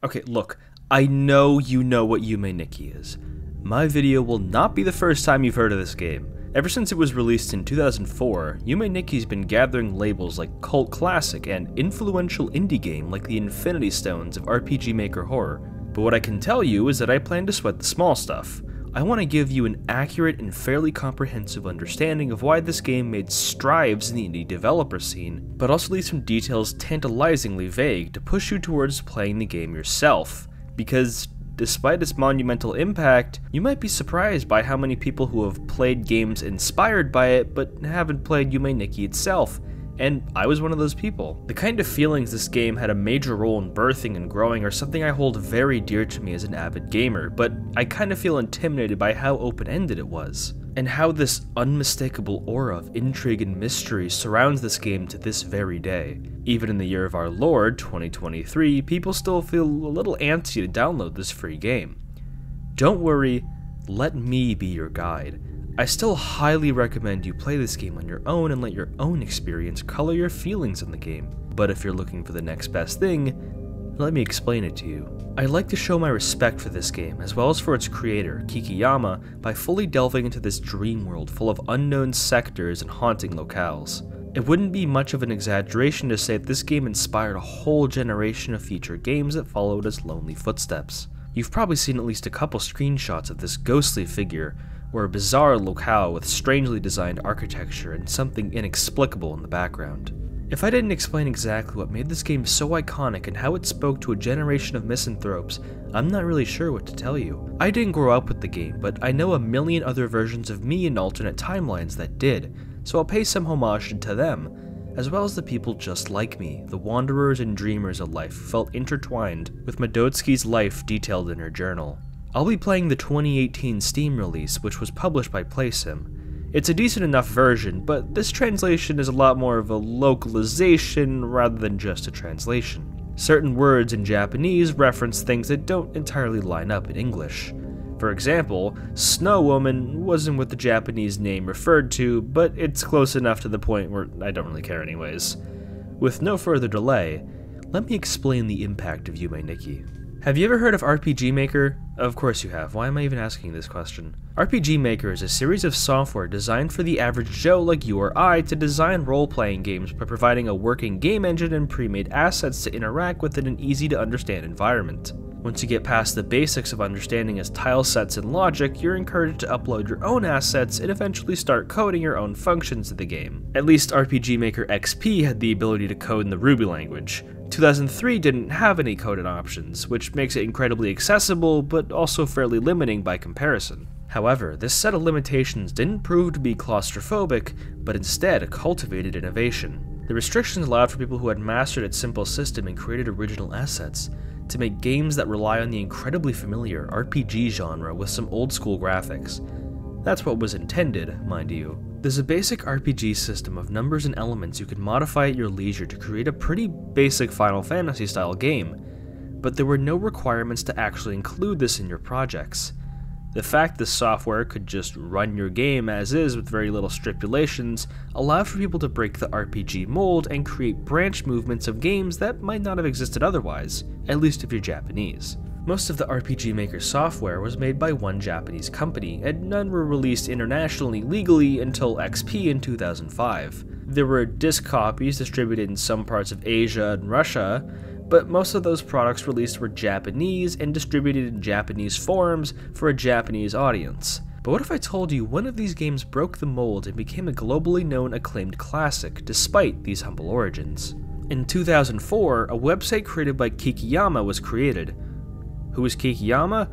Okay, look, I know you know what Yume Nikki is. My video will not be the first time you've heard of this game. Ever since it was released in 2004, Yume Nikki's been gathering labels like cult classic and influential indie game like the Infinity Stones of RPG Maker horror. But what I can tell you is that I plan to sweat the small stuff. I want to give you an accurate and fairly comprehensive understanding of why this game made strides in the indie developer scene, but also leave some details tantalizingly vague to push you towards playing the game yourself. Because despite its monumental impact, you might be surprised by how many people who have played games inspired by it but haven't played Yume Nikki itself, and I was one of those people. The kind of feelings this game had a major role in birthing and growing are something I hold very dear to me as an avid gamer, but I kind of feel intimidated by how open-ended it was, and how this unmistakable aura of intrigue and mystery surrounds this game to this very day. Even in the year of our Lord, 2023, people still feel a little antsy to download this free game. Don't worry, let me be your guide. I still highly recommend you play this game on your own and let your own experience color your feelings on the game. But if you're looking for the next best thing, let me explain it to you. I'd like to show my respect for this game, as well as for its creator, Kikiyama, by fully delving into this dream world full of unknown sectors and haunting locales. It wouldn't be much of an exaggeration to say that this game inspired a whole generation of future games that followed its lonely footsteps. You've probably seen at least a couple screenshots of this ghostly figure, or a bizarre locale with strangely designed architecture and something inexplicable in the background. If I didn't explain exactly what made this game so iconic and how it spoke to a generation of misanthropes, I'm not really sure what to tell you. I didn't grow up with the game, but I know a million other versions of me in alternate timelines that did, so I'll pay some homage to them, as well as the people just like me, the wanderers and dreamers of life who felt intertwined with Madotsky's life detailed in her journal. I'll be playing the 2018 Steam release, which was published by PlaySim. It's a decent enough version, but this translation is a lot more of a localization rather than just a translation. Certain words in Japanese reference things that don't entirely line up in English. For example, Snow Woman wasn't what the Japanese name referred to, but it's close enough to the point where I don't really care anyways. With no further delay, let me explain the impact of Yume Nikki. Have you ever heard of RPG Maker? Of course you have. Why am I even asking this question? RPG Maker is a series of software designed for the average Joe like you or I to design role-playing games by providing a working game engine and pre-made assets to interact with in an easy-to-understand environment. Once you get past the basics of understanding its tile sets and logic, you're encouraged to upload your own assets and eventually start coding your own functions to the game. At least RPG Maker XP had the ability to code in the Ruby language. 2003 didn't have any coded options, which makes it incredibly accessible, but also fairly limiting by comparison. However, this set of limitations didn't prove to be claustrophobic, but instead cultivated innovation. The restrictions allowed for people who had mastered its simple system and created original assets to make games that rely on the incredibly familiar RPG genre with some old-school graphics. That's what was intended, mind you. There's a basic RPG system of numbers and elements you can modify at your leisure to create a pretty basic Final Fantasy style game, but there were no requirements to actually include this in your projects. The fact this software could just run your game as is with very little stipulations allowed for people to break the RPG mold and create branch movements of games that might not have existed otherwise, at least if you're Japanese. Most of the RPG Maker software was made by one Japanese company, and none were released internationally legally until XP in 2005. There were disc copies distributed in some parts of Asia and Russia, but most of those products released were Japanese and distributed in Japanese forums for a Japanese audience. But what if I told you one of these games broke the mold and became a globally known acclaimed classic despite these humble origins? In 2004, a website created by Kikiyama was created. Who is Kikiyama?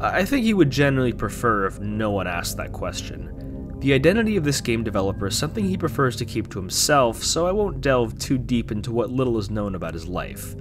I think he would generally prefer if no one asked that question. The identity of this game developer is something he prefers to keep to himself, so I won't delve too deep into what little is known about his life.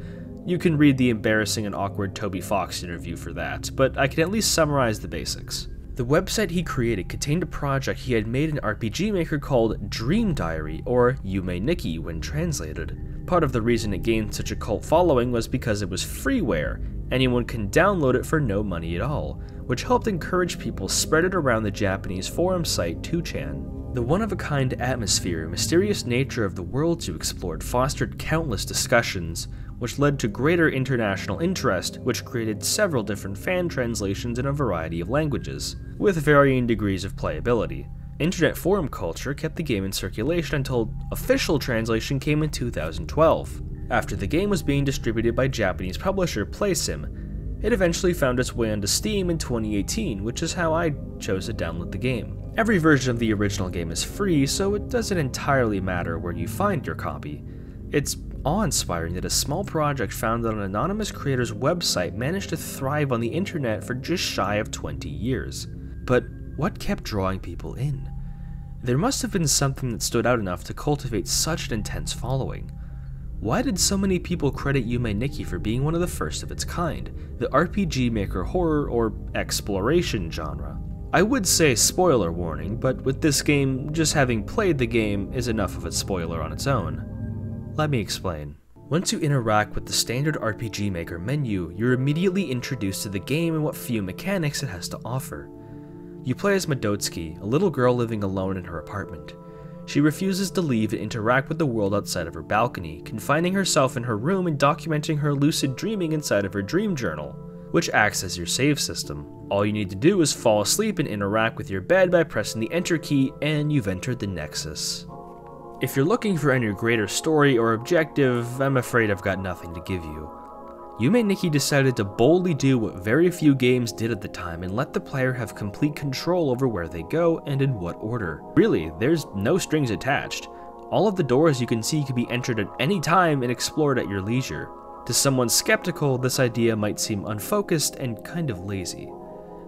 You can read the embarrassing and awkward Toby Fox interview for that, but I can at least summarize the basics. The website he created contained a project he had made in RPG Maker called Dream Diary, or Yume Nikki when translated. Part of the reason it gained such a cult following was because it was freeware. Anyone can download it for no money at all, which helped encourage people spread it around the Japanese forum site 2chan. The one-of-a-kind atmosphere and mysterious nature of the worlds you explored fostered countless discussions, which led to greater international interest, which created several different fan translations in a variety of languages, with varying degrees of playability. Internet forum culture kept the game in circulation until official translation came in 2012. After the game was being distributed by Japanese publisher PlaySim, it eventually found its way onto Steam in 2018, which is how I chose to download the game. Every version of the original game is free, so it doesn't entirely matter where you find your copy. It's awe-inspiring that a small project founded on an anonymous creator's website managed to thrive on the internet for just shy of 20 years. But what kept drawing people in? There must have been something that stood out enough to cultivate such an intense following. Why did so many people credit Yume Nikki for being one of the first of its kind, the RPG Maker horror or exploration genre? I would say spoiler warning, but with this game, just having played the game is enough of a spoiler on its own. Let me explain. Once you interact with the standard RPG Maker menu, you're immediately introduced to the game and what few mechanics it has to offer. You play as Madotsuki, a little girl living alone in her apartment. She refuses to leave and interact with the world outside of her balcony, confining herself in her room and documenting her lucid dreaming inside of her dream journal, which acts as your save system. All you need to do is fall asleep and interact with your bed by pressing the enter key, and you've entered the Nexus. If you're looking for any greater story or objective, I'm afraid I've got nothing to give you. Yume Nikki decided to boldly do what very few games did at the time and let the player have complete control over where they go and in what order. Really, there's no strings attached. All of the doors you can see can be entered at any time and explored at your leisure. To someone skeptical, this idea might seem unfocused and kind of lazy.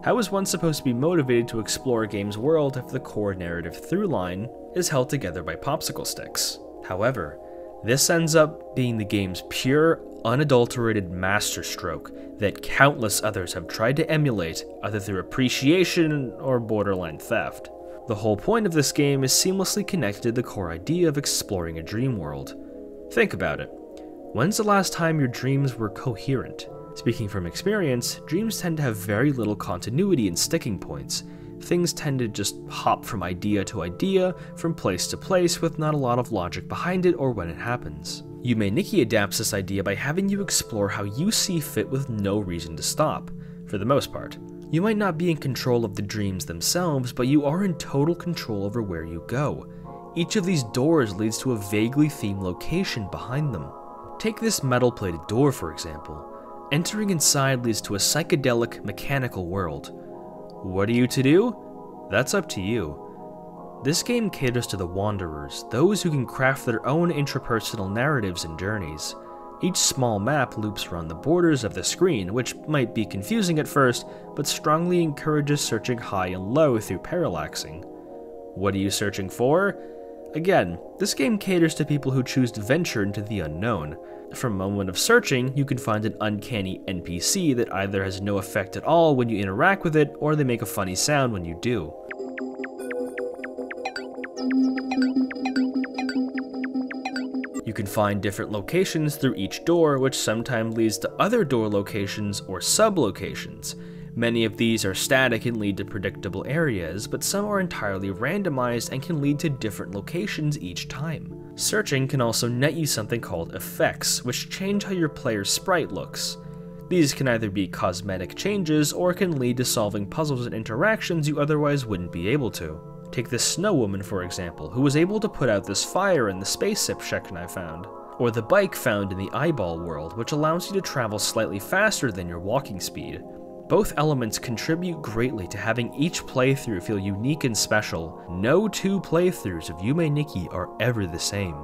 How is one supposed to be motivated to explore a game's world if the core narrative through-line is held together by popsicle sticks? However, this ends up being the game's pure, unadulterated masterstroke that countless others have tried to emulate, either through appreciation or borderline theft. The whole point of this game is seamlessly connected to the core idea of exploring a dream world. Think about it. When's the last time your dreams were coherent? Speaking from experience, dreams tend to have very little continuity and sticking points. Things tend to just hop from idea to idea, from place to place, with not a lot of logic behind it or when it happens. Yume Nikki adapts this idea by having you explore how you see fit with no reason to stop, for the most part. You might not be in control of the dreams themselves, but you are in total control over where you go. Each of these doors leads to a vaguely themed location behind them. Take this metal-plated door, for example. Entering inside leads to a psychedelic, mechanical world. What are you to do? That's up to you. This game caters to the wanderers, those who can craft their own intrapersonal narratives and journeys. Each small map loops around the borders of the screen, which might be confusing at first, but strongly encourages searching high and low through parallaxing. What are you searching for? Again, this game caters to people who choose to venture into the unknown. From a moment of searching, you can find an uncanny NPC that either has no effect at all when you interact with it, or they make a funny sound when you do. You can find different locations through each door, which sometimes leads to other door locations or sub-locations. Many of these are static and lead to predictable areas, but some are entirely randomized and can lead to different locations each time. Searching can also net you something called effects, which change how your player's sprite looks. These can either be cosmetic changes or can lead to solving puzzles and interactions you otherwise wouldn't be able to. Take this snow woman for example, who was able to put out this fire in the spaceship section I found. Or the bike found in the eyeball world, which allows you to travel slightly faster than your walking speed. Both elements contribute greatly to having each playthrough feel unique and special. No two playthroughs of Yume Nikki are ever the same.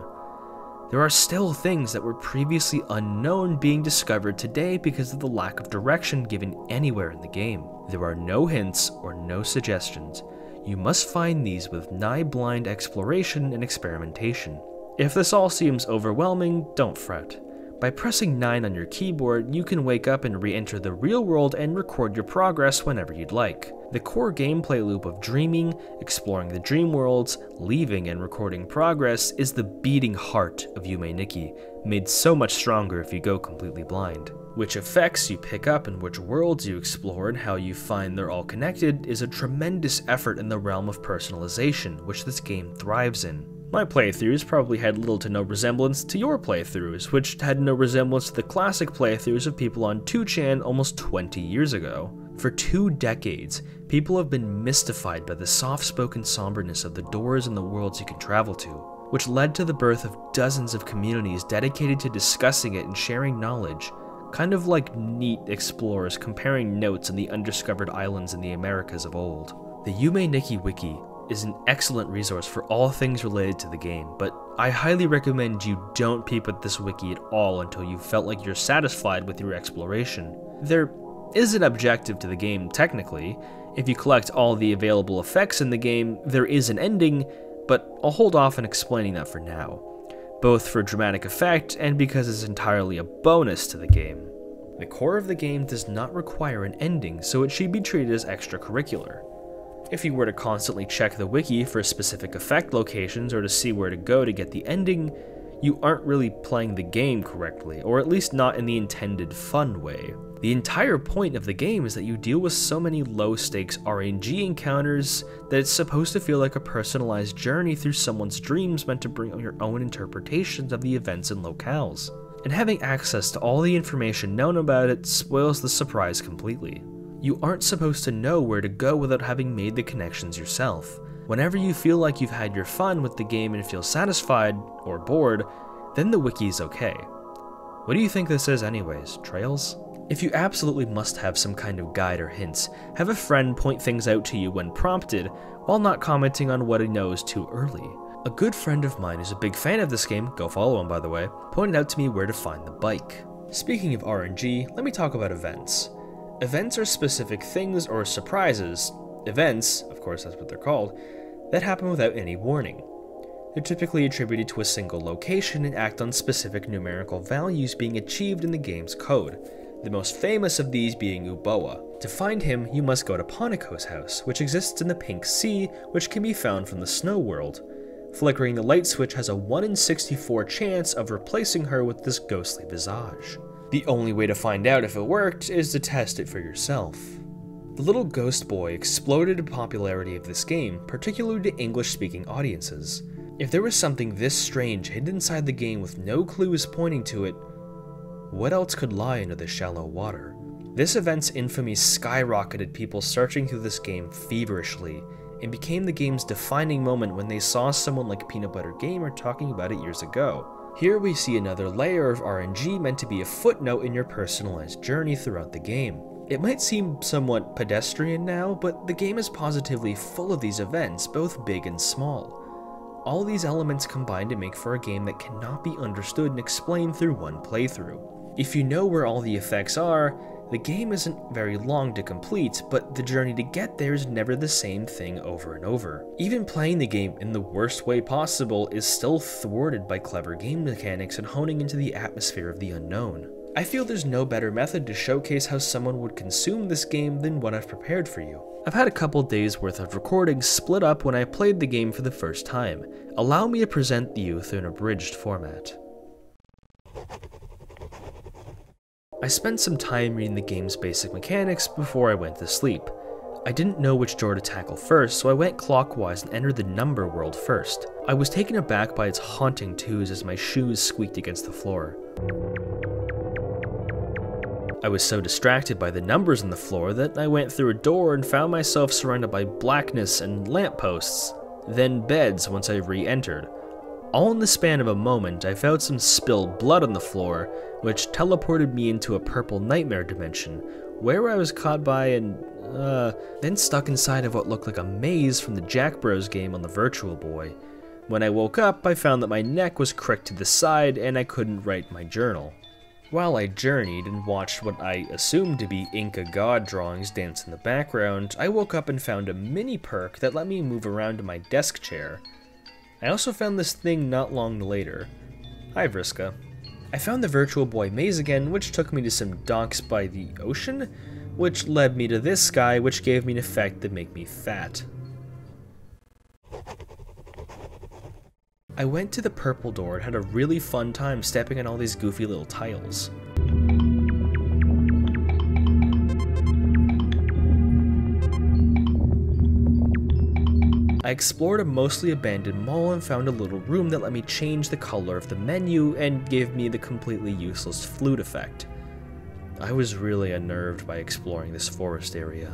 There are still things that were previously unknown being discovered today because of the lack of direction given anywhere in the game. There are no hints or no suggestions. You must find these with nigh-blind exploration and experimentation. If this all seems overwhelming, don't fret. By pressing 9 on your keyboard, you can wake up and re-enter the real world and record your progress whenever you'd like. The core gameplay loop of dreaming, exploring the dream worlds, leaving and recording progress is the beating heart of Yume Nikki, made so much stronger if you go completely blind. Which effects you pick up and which worlds you explore and how you find they're all connected is a tremendous effort in the realm of personalization, which this game thrives in. My playthroughs probably had little to no resemblance to your playthroughs, which had no resemblance to the classic playthroughs of people on 2chan almost 20 years ago. For 2 decades, people have been mystified by the soft-spoken somberness of the doors and the worlds you can travel to, which led to the birth of dozens of communities dedicated to discussing it and sharing knowledge, kind of like neat explorers comparing notes on the undiscovered islands in the Americas of old. The Yume Nikki wiki is an excellent resource for all things related to the game, but I highly recommend you don't peep at this wiki at all until you've felt like you're satisfied with your exploration. There is an objective to the game technically. If you collect all the available effects in the game, there is an ending, but I'll hold off on explaining that for now, both for dramatic effect and because it's entirely a bonus to the game. The core of the game does not require an ending, so it should be treated as extracurricular. If you were to constantly check the wiki for specific effect locations or to see where to go to get the ending, you aren't really playing the game correctly, or at least not in the intended fun way. The entire point of the game is that you deal with so many low-stakes RNG encounters that it's supposed to feel like a personalized journey through someone's dreams meant to bring out your own interpretations of the events and locales. And having access to all the information known about it spoils the surprise completely. You aren't supposed to know where to go without having made the connections yourself. Whenever you feel like you've had your fun with the game and feel satisfied, or bored, then the wiki is okay. What do you think this is anyways, Trails? If you absolutely must have some kind of guide or hints, have a friend point things out to you when prompted, while not commenting on what he knows too early. A good friend of mine who's a big fan of this game, go follow him by the way, pointed out to me where to find the bike. Speaking of RNG, let me talk about events. Events are specific things or surprises, events, of course that's what they're called, that happen without any warning. They're typically attributed to a single location and act on specific numerical values being achieved in the game's code, the most famous of these being Uboa. To find him, you must go to Ponico's house, which exists in the Pink Sea, which can be found from the Snow World. Flickering the light switch has a 1 in 64 chance of replacing her with this ghostly visage. The only way to find out if it worked is to test it for yourself. The little ghost boy exploded in popularity of this game, particularly to English-speaking audiences. If there was something this strange hidden inside the game with no clues pointing to it, what else could lie under the shallow water? This event's infamy skyrocketed people searching through this game feverishly, and became the game's defining moment when they saw someone like Peanut Butter Gamer talking about it years ago. Here we see another layer of RNG meant to be a footnote in your personalized journey throughout the game. It might seem somewhat pedestrian now, but the game is positively full of these events, both big and small. All these elements combine to make for a game that cannot be understood and explained through one playthrough. If you know where all the effects are, the game isn't very long to complete, but the journey to get there is never the same thing over and over. Even playing the game in the worst way possible is still thwarted by clever game mechanics and honing into the atmosphere of the unknown. I feel there's no better method to showcase how someone would consume this game than what I've prepared for you. I've had a couple days worth of recordings split up when I played the game for the first time. Allow me to present you through an abridged format. I spent some time reading the game's basic mechanics before I went to sleep. I didn't know which door to tackle first, so I went clockwise and entered the number world first. I was taken aback by its haunting twos as my shoes squeaked against the floor. I was so distracted by the numbers on the floor that I went through a door and found myself surrounded by blackness and lampposts, then beds once I re-entered. All in the span of a moment, I found some spilled blood on the floor, which teleported me into a purple nightmare dimension, where I was caught by then stuck inside of what looked like a maze from the Jack Bros game on the Virtual Boy. When I woke up, I found that my neck was cricked to the side and I couldn't write my journal. While I journeyed and watched what I assumed to be Inca god drawings dance in the background, I woke up and found a mini perk that let me move around to my desk chair. I also found this thing not long later. Hi Vriska. I found the Virtual Boy maze again, which took me to some docks by the ocean, which led me to this guy, which gave me an effect that made me fat. I went to the purple door and had a really fun time stepping on all these goofy little tiles. I explored a mostly abandoned mall and found a little room that let me change the color of the menu and gave me the completely useless flute effect. I was really unnerved by exploring this forest area.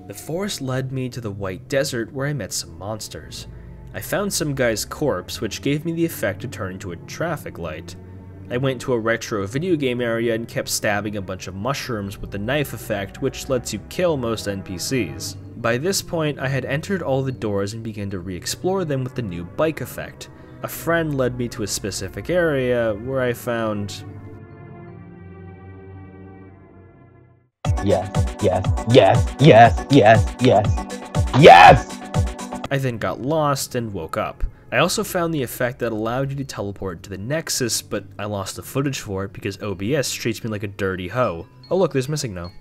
The forest led me to the White Desert where I met some monsters. I found some guy's corpse, which gave me the effect to turn into a traffic light. I went to a retro video game area and kept stabbing a bunch of mushrooms with the knife effect, which lets you kill most NPCs. By this point, I had entered all the doors and began to re-explore them with the new bike effect. A friend led me to a specific area where I found... Yes, yes, yes, yes, yes, yes, yes! I then got lost and woke up. I also found the effect that allowed you to teleport to the Nexus, but I lost the footage for it because OBS treats me like a dirty hoe. Oh look, there's missing now.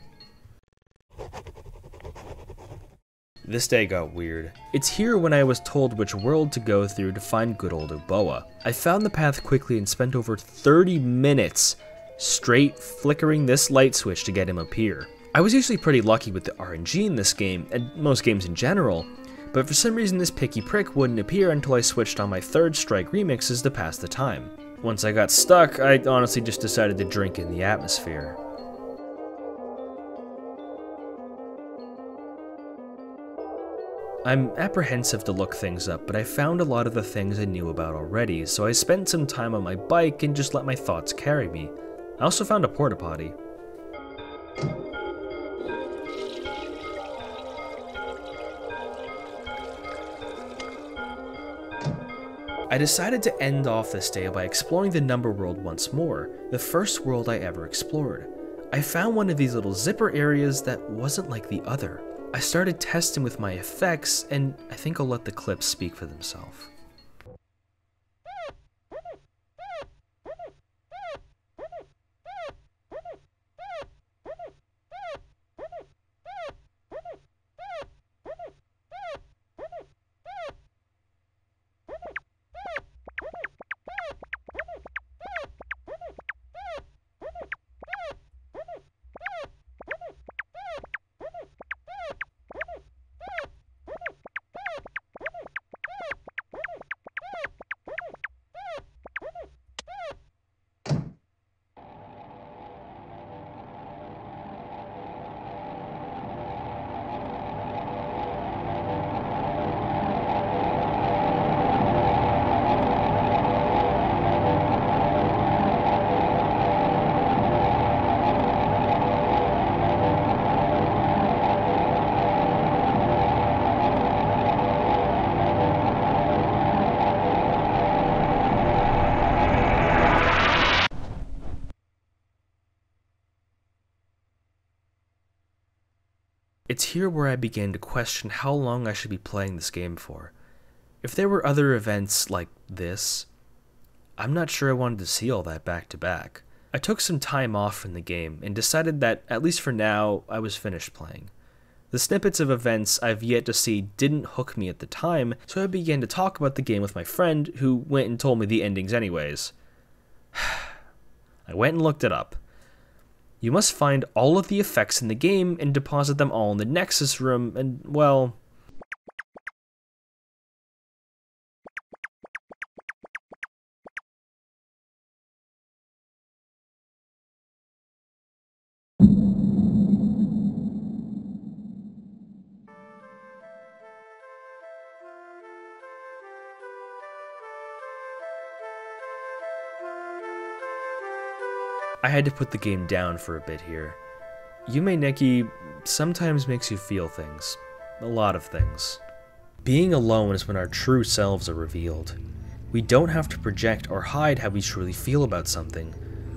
This day got weird. It's here when I was told which world to go through to find good old Oboa. I found the path quickly and spent over 30 minutes straight flickering this light switch to get him up here. I was usually pretty lucky with the RNG in this game, and most games in general, but for some reason this picky prick wouldn't appear until I switched on my Third Strike remixes to pass the time. Once I got stuck, I honestly just decided to drink in the atmosphere. I'm apprehensive to look things up, but I found a lot of the things I knew about already, so I spent some time on my bike and just let my thoughts carry me. I also found a porta potty. I decided to end off this day by exploring the Number World once more, the first world I ever explored. I found one of these little zipper areas that wasn't like the other. I started testing with my effects, and I think I'll let the clips speak for themselves. It's here where I began to question how long I should be playing this game for. If there were other events like this, I'm not sure I wanted to see all that back to back. I took some time off from the game and decided that, at least for now, I was finished playing. The snippets of events I've yet to see didn't hook me at the time, so I began to talk about the game with my friend, who went and told me the endings anyways. I went and looked it up. You must find all of the effects in the game and deposit them all in the Nexus room, and, well... I had to put the game down for a bit here. Yume Nikki sometimes makes you feel things. A lot of things. Being alone is when our true selves are revealed. We don't have to project or hide how we truly feel about something.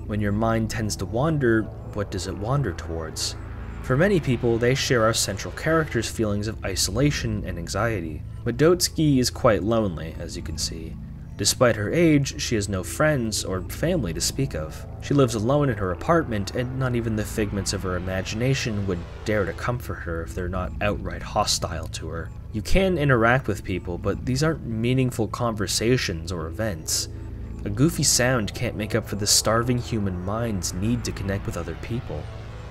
When your mind tends to wander, what does it wander towards? For many people, they share our central character's feelings of isolation and anxiety. But Dotsuki is quite lonely, as you can see. Despite her age, she has no friends or family to speak of. She lives alone in her apartment, and not even the figments of her imagination would dare to comfort her if they're not outright hostile to her. You can interact with people, but these aren't meaningful conversations or events. A goofy sound can't make up for the starving human mind's need to connect with other people.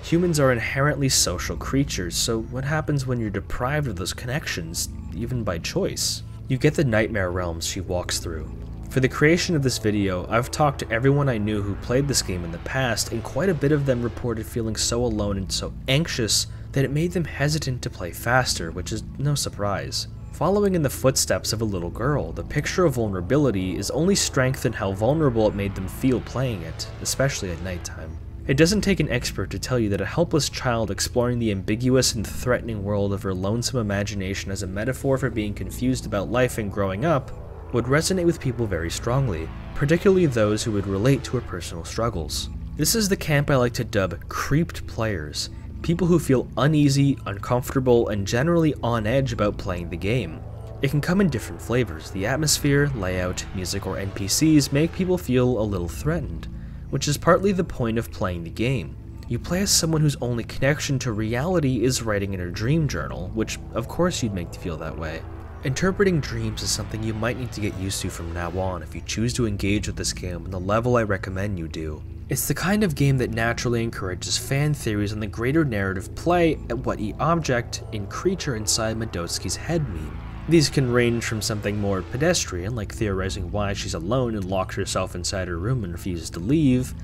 Humans are inherently social creatures, so what happens when you're deprived of those connections, even by choice? You get the nightmare realms she walks through. For the creation of this video, I've talked to everyone I knew who played this game in the past, and quite a bit of them reported feeling so alone and so anxious that it made them hesitant to play faster, which is no surprise. Following in the footsteps of a little girl, the picture of vulnerability is only strengthened how vulnerable it made them feel playing it, especially at nighttime. It doesn't take an expert to tell you that a helpless child exploring the ambiguous and threatening world of her lonesome imagination as a metaphor for being confused about life and growing up would resonate with people very strongly, particularly those who would relate to her personal struggles. This is the camp I like to dub creeped players, people who feel uneasy, uncomfortable, and generally on edge about playing the game. It can come in different flavors. The atmosphere, layout, music, or NPCs make people feel a little threatened, which is partly the point of playing the game. You play as someone whose only connection to reality is writing in her dream journal, which of course you'd make feel that way. Interpreting dreams is something you might need to get used to from now on if you choose to engage with this game on the level I recommend you do. It's the kind of game that naturally encourages fan theories on the greater narrative play at what each object and creature inside Medotsky's head mean. These can range from something more pedestrian, like theorizing why she's alone and locks herself inside her room and refuses to leave,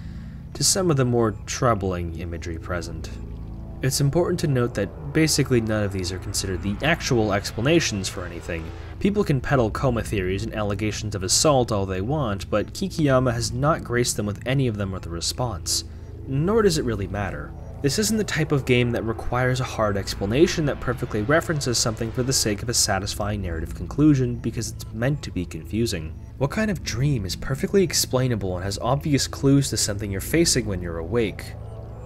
to some of the more troubling imagery present. It's important to note that basically none of these are considered the actual explanations for anything. People can peddle coma theories and allegations of assault all they want, but Kikiyama has not graced them with any of them with a response. Nor does it really matter. This isn't the type of game that requires a hard explanation that perfectly references something for the sake of a satisfying narrative conclusion, because it's meant to be confusing. What kind of dream is perfectly explainable and has obvious clues to something you're facing when you're awake?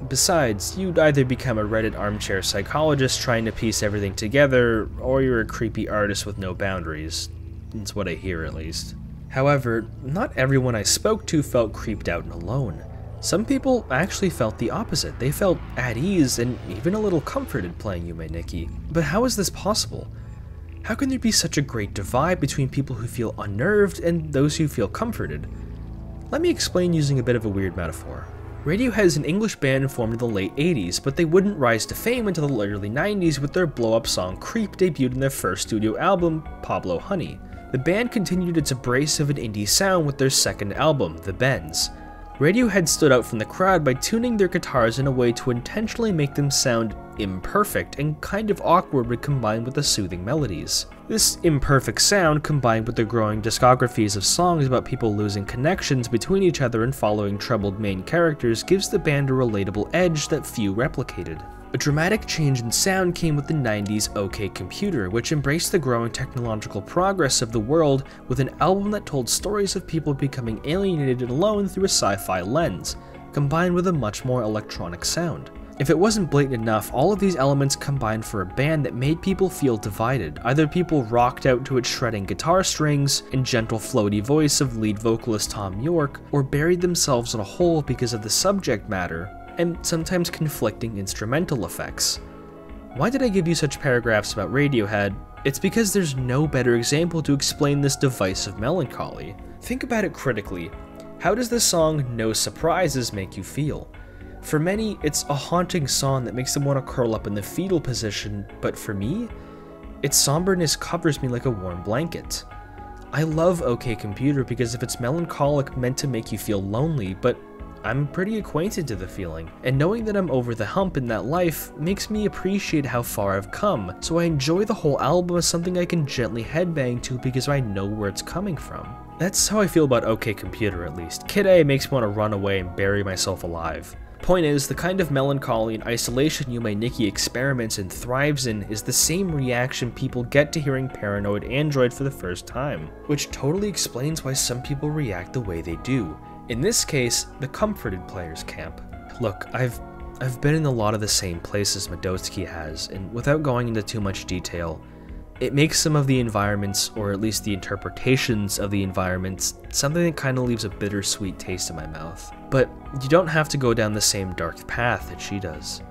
Besides, you'd either become a Reddit armchair psychologist trying to piece everything together, or you're a creepy artist with no boundaries. That's what I hear, at least. However, not everyone I spoke to felt creeped out and alone. Some people actually felt the opposite. They felt at ease and even a little comforted playing Yume Nikki. But how is this possible? How can there be such a great divide between people who feel unnerved and those who feel comforted? Let me explain using a bit of a weird metaphor. Radiohead is an English band formed in the late 80s, but they wouldn't rise to fame until the early 90s with their blow-up song Creep debuted in their first studio album, Pablo Honey. The band continued its abrasive and indie sound with their second album, The Bends. Radiohead stood out from the crowd by tuning their guitars in a way to intentionally make them sound imperfect and kind of awkward when combined with the soothing melodies. This imperfect sound, combined with the growing discographies of songs about people losing connections between each other and following troubled main characters, gives the band a relatable edge that few replicated. A dramatic change in sound came with the 90s OK Computer, which embraced the growing technological progress of the world with an album that told stories of people becoming alienated and alone through a sci-fi lens, combined with a much more electronic sound. If it wasn't blatant enough, all of these elements combined for a band that made people feel divided. Either people rocked out to its shredding guitar strings and gentle floaty voice of lead vocalist Tom York, or buried themselves in a hole because of the subject matter and sometimes conflicting instrumental effects. Why did I give you such paragraphs about Radiohead? It's because there's no better example to explain this divisive melancholy. Think about it critically. How does the song No Surprises make you feel? For many, it's a haunting song that makes them want to curl up in the fetal position, but for me, its somberness covers me like a warm blanket. I love OK Computer because of its melancholic meant to make you feel lonely, but I'm pretty acquainted to the feeling, and knowing that I'm over the hump in that life makes me appreciate how far I've come, so I enjoy the whole album as something I can gently headbang to because I know where it's coming from. That's how I feel about OK Computer, at least. Kid A makes me want to run away and bury myself alive. Point is, the kind of melancholy and isolation Yume Nikki experiments and thrives in is the same reaction people get to hearing Paranoid Android for the first time, which totally explains why some people react the way they do. In this case, the comforted players camp. Look, I've been in a lot of the same places Medotsky has, and without going into too much detail, it makes some of the environments, or at least the interpretations of the environments, something that kind of leaves a bittersweet taste in my mouth. But you don't have to go down the same dark path that she does.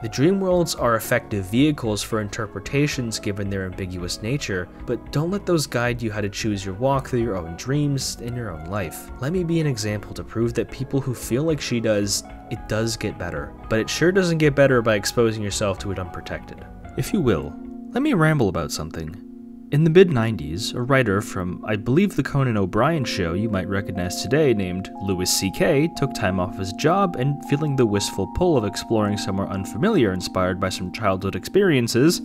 The dream worlds are effective vehicles for interpretations given their ambiguous nature, but don't let those guide you how to choose your walk through your own dreams in your own life. Let me be an example to prove that people who feel like she does, it does get better. But it sure doesn't get better by exposing yourself to it unprotected. If you will, let me ramble about something. In the mid-90s, a writer from, I believe, the Conan O'Brien show you might recognize today named Louis C.K. took time off his job and, feeling the wistful pull of exploring somewhere unfamiliar inspired by some childhood experiences,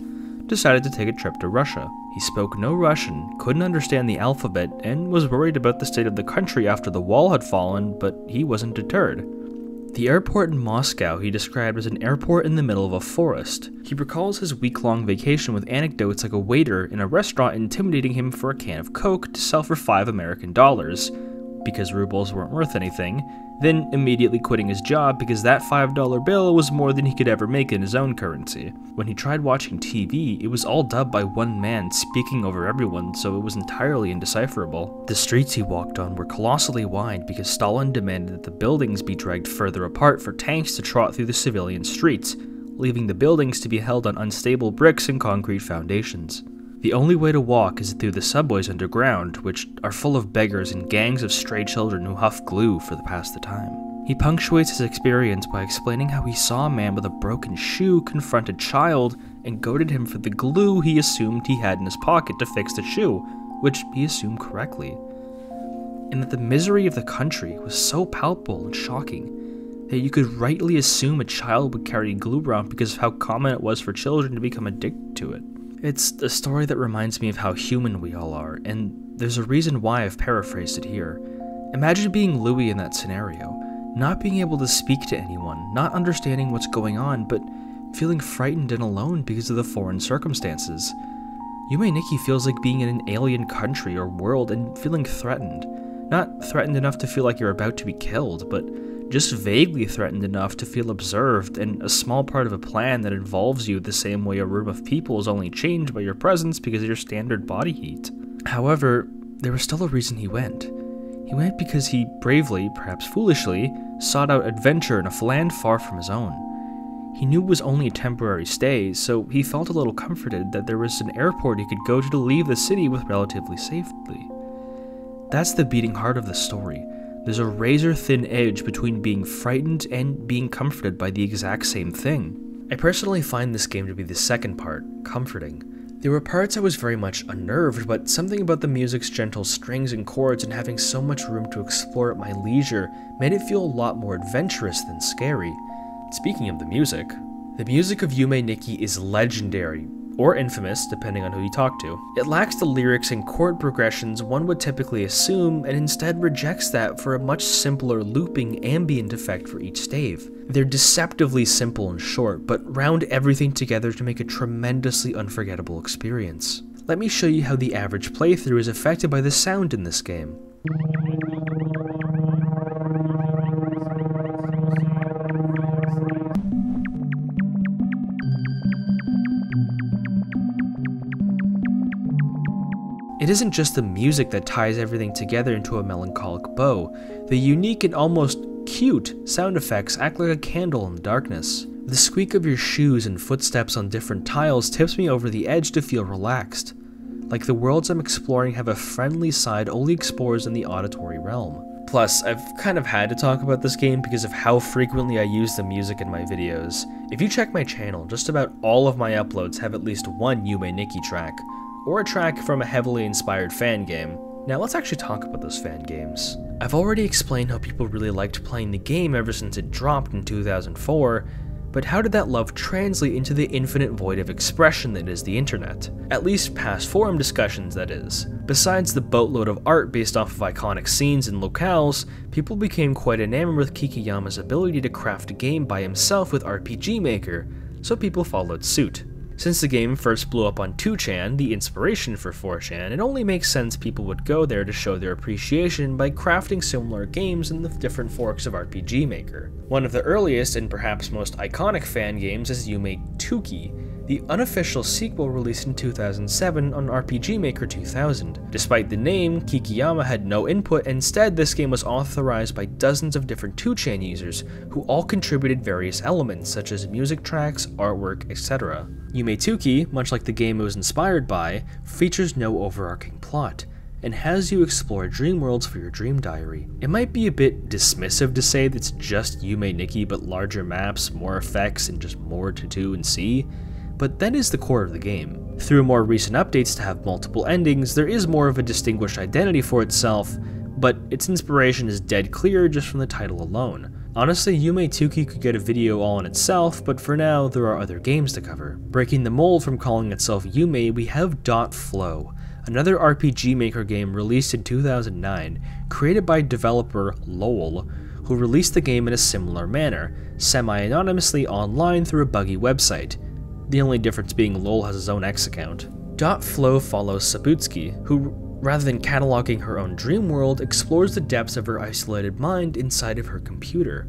decided to take a trip to Russia. He spoke no Russian, couldn't understand the alphabet, and was worried about the state of the country after the wall had fallen, but he wasn't deterred. The airport in Moscow he described as an airport in the middle of a forest. He recalls his week-long vacation with anecdotes like a waiter in a restaurant intimidating him for a can of Coke to sell for $5 American, because rubles weren't worth anything, then immediately quitting his job because that $5 bill was more than he could ever make in his own currency. When he tried watching TV, it was all dubbed by one man speaking over everyone, so it was entirely indecipherable. The streets he walked on were colossally wide because Stalin demanded that the buildings be dragged further apart for tanks to trot through the civilian streets, leaving the buildings to be held on unstable bricks and concrete foundations. The only way to walk is through the subways underground, which are full of beggars and gangs of stray children who huff glue for the pass the time. He punctuates his experience by explaining how he saw a man with a broken shoe confront a child and goaded him for the glue he assumed he had in his pocket to fix the shoe, which he assumed correctly. And that the misery of the country was so palpable and shocking that you could rightly assume a child would carry glue around because of how common it was for children to become addicted to it. It's a story that reminds me of how human we all are, and there's a reason why I've paraphrased it here. Imagine being Louis in that scenario, not being able to speak to anyone, not understanding what's going on, but feeling frightened and alone because of the foreign circumstances. Yume Nikki feels like being in an alien country or world and feeling threatened. Not threatened enough to feel like you're about to be killed, but just vaguely threatened enough to feel observed and a small part of a plan that involves you the same way a room of people is only changed by your presence because of your standard body heat. However, there was still a reason he went. He went because he bravely, perhaps foolishly, sought out adventure in a land far from his own. He knew it was only a temporary stay, so he felt a little comforted that there was an airport he could go to leave the city with relatively safely. That's the beating heart of the story. There's a razor-thin edge between being frightened and being comforted by the exact same thing. I personally find this game to be the second part, comforting. There were parts I was very much unnerved, but something about the music's gentle strings and chords and having so much room to explore at my leisure made it feel a lot more adventurous than scary. Speaking of the music of Yume Nikki is legendary, or infamous, depending on who you talk to. It lacks the lyrics and chord progressions one would typically assume, and instead rejects that for a much simpler looping ambient effect for each stave. They're deceptively simple and short, but round everything together to make a tremendously unforgettable experience. Let me show you how the average playthrough is affected by the sound in this game. It isn't just the music that ties everything together into a melancholic bow. The unique and almost cute sound effects act like a candle in the darkness. The squeak of your shoes and footsteps on different tiles tips me over the edge to feel relaxed. Like the worlds I'm exploring have a friendly side only explores in the auditory realm. Plus, I've kind of had to talk about this game because of how frequently I use the music in my videos. If you check my channel, just about all of my uploads have at least one Yume Nikki track, or a track from a heavily inspired fan game. Now let's actually talk about those fan games. I've already explained how people really liked playing the game ever since it dropped in 2004, but how did that love translate into the infinite void of expression that is the internet? At least past forum discussions, that is. Besides the boatload of art based off of iconic scenes and locales, people became quite enamored with Kikiyama's ability to craft a game by himself with RPG Maker, so people followed suit. Since the game first blew up on 2chan, the inspiration for 4chan, it only makes sense people would go there to show their appreciation by crafting similar games in the different forks of RPG Maker. One of the earliest and perhaps most iconic fan games is Yume Nikki. the unofficial sequel released in 2007 on RPG Maker 2000. Despite the name, Kikiyama had no input. Instead, this game was authorized by dozens of different 2chan users who all contributed various elements such as music tracks, artwork, etc. Yume Nikki, much like the game it was inspired by, features no overarching plot, and has you explore dream worlds for your dream diary. It might be a bit dismissive to say that it's just Yume Nikki but larger maps, more effects, and just more to do and see, but that is the core of the game. Through more recent updates to have multiple endings, there is more of a distinguished identity for itself, but its inspiration is dead clear just from the title alone. Honestly, Yume Nikki could get a video all on itself, but for now, there are other games to cover. Breaking the mold from calling itself Yume, we have .flow, another RPG Maker game released in 2009, created by developer LOL, who released the game in a similar manner, semi-anonymously online through a buggy website, the only difference being LOL has his own X account. .flow follows Sabutsuki, who, rather than cataloging her own dream world, explores the depths of her isolated mind inside of her computer.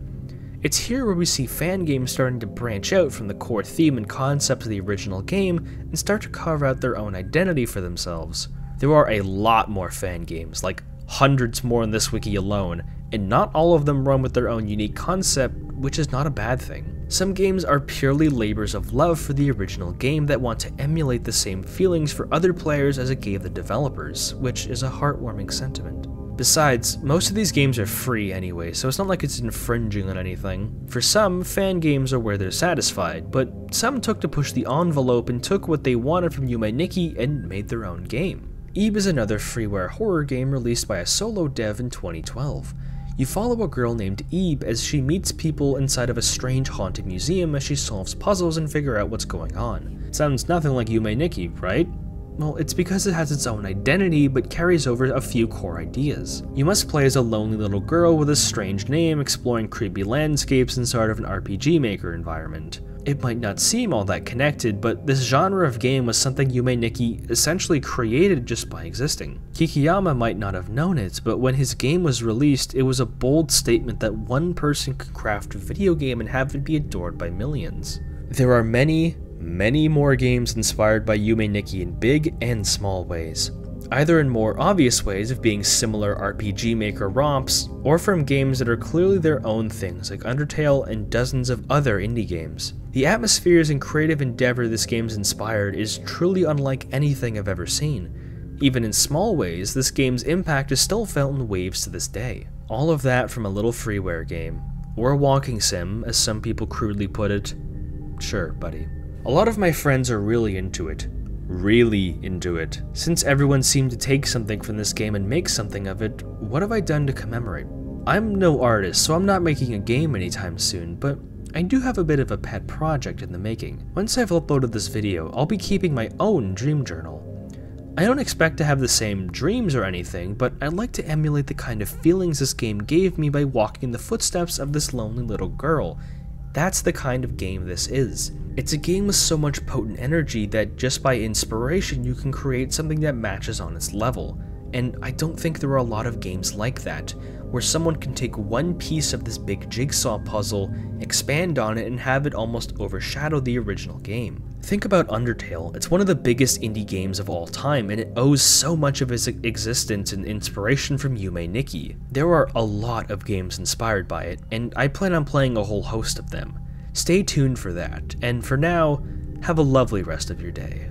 It's here where we see fan games starting to branch out from the core theme and concept of the original game and start to carve out their own identity for themselves. There are a lot more fan games, like hundreds more in this wiki alone, and not all of them run with their own unique concept, which is not a bad thing. Some games are purely labors of love for the original game that want to emulate the same feelings for other players as it gave the developers, which is a heartwarming sentiment. Besides, most of these games are free anyway, so it's not like it's infringing on anything. For some, fan games are where they're satisfied, but some took to push the envelope and took what they wanted from Yume Nikki and made their own game. Eve is another freeware horror game released by a solo dev in 2012. You follow a girl named Eve as she meets people inside of a strange haunted museum as she solves puzzles and figure out what's going on. Sounds nothing like Yume Nikki, right? Well, it's because it has its own identity, but carries over a few core ideas. You must play as a lonely little girl with a strange name exploring creepy landscapes inside of an RPG Maker environment. It might not seem all that connected, but this genre of game was something Yume Nikki essentially created just by existing. Kikiyama might not have known it, but when his game was released, it was a bold statement that one person could craft a video game and have it be adored by millions. There are many more games inspired by Yume Nikki in big and small ways, either in more obvious ways of being similar RPG Maker romps, or from games that are clearly their own things like Undertale and dozens of other indie games. The atmospheres and creative endeavor this game's inspired is truly unlike anything I've ever seen. Even in small ways, this game's impact is still felt in waves to this day. All of that from a little freeware game, or a walking sim, as some people crudely put it. Sure, buddy. A lot of my friends are really into it. Since everyone seemed to take something from this game and make something of it, what have I done to commemorate? I'm no artist, so I'm not making a game anytime soon, but I do have a bit of a pet project in the making. Once I've uploaded this video, I'll be keeping my own dream journal. I don't expect to have the same dreams or anything, but I'd like to emulate the kind of feelings this game gave me by walking in the footsteps of this lonely little girl. That's the kind of game this is. It's a game with so much potent energy that just by inspiration you can create something that matches on its level. And I don't think there are a lot of games like that, where someone can take one piece of this big jigsaw puzzle, expand on it, and have it almost overshadow the original game. Think about Undertale. It's one of the biggest indie games of all time, and it owes so much of its existence and inspiration from Yume Nikki. There are a lot of games inspired by it, and I plan on playing a whole host of them. Stay tuned for that, and for now, have a lovely rest of your day.